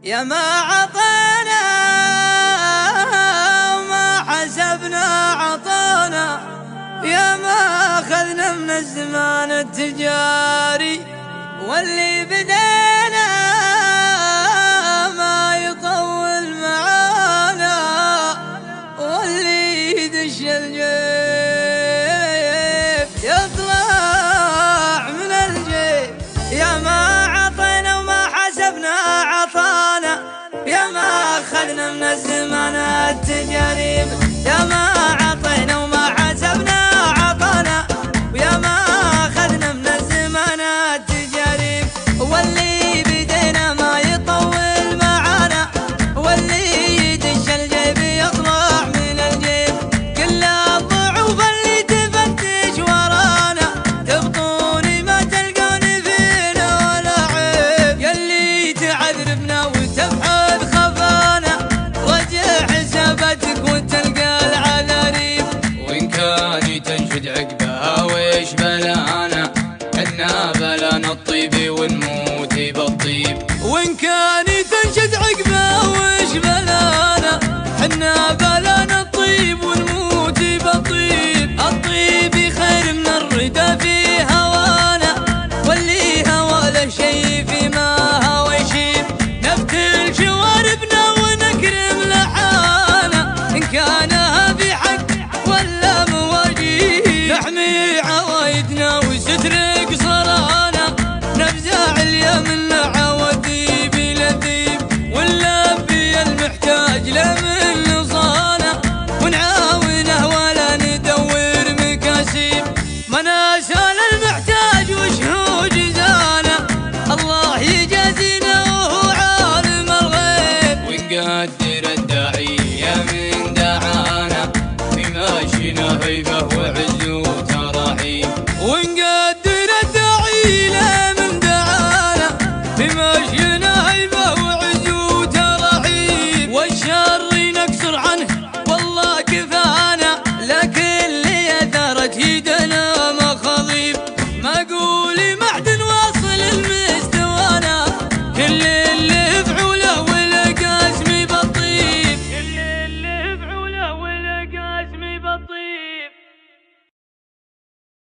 يا ما عطانا وما حسبنا عطانا، يا ما أخذنا من الزمان التجاري، واللي بدينا ما يطول معانا، واللي يدش الجيب يطلع من الجيب. يا ما عطينا وما حسبنا عطانا، يا ما أخذنا من الزمان التجارب. يا ما عطينا وما حسبنا عطانا، ويا ما أخذنا من الزمان التجارب، واللي بدينا ما يطول معانا، واللي يدش الجيب يطلع من الجيب. كل الضعوف اللي تفتش ورانا، تبطوني ما تلقوني فينا ولا عيب. يلي تعذربنا وتبحث خفانا، رجع حساباتك وتلقى العذاريب. وإن كان تنشد عقبها ويش بلانا، حنا بلانا الطيب ونموت بالطيب. وإن كان تنشد عقبه وش بلانا، حنا بلانا الطيب ونموت بالطيب. الطيب خير من الردى في هوانا، واللي هوى له شي فيما هوى يشيب. نبتل شواربنا ونكرم لحانا، إن كانها في حق ولا مواجيب. نحمي عوايدنا وستر قصرانا، نفزع اليمن عوذيب لذيب. ونلبي المحتاج له من نصانا، ونعاونه ولا ندور مكاسيب. ما نسال المحتاج وش هو جزانا، الله يجازينا وهو عالم الغيب. ونقدر الداعية من دعانا، في ماشينا هيبة وعز وتراحيب. ونقدر الداعي له من دعانا، بمشينا هيبة وعز وترحيب. والشر نكسر عنه والله كفانا، لكن اللي اثرت يدنا مخاضيب. ما قولي معدن واصل المستوانا، كل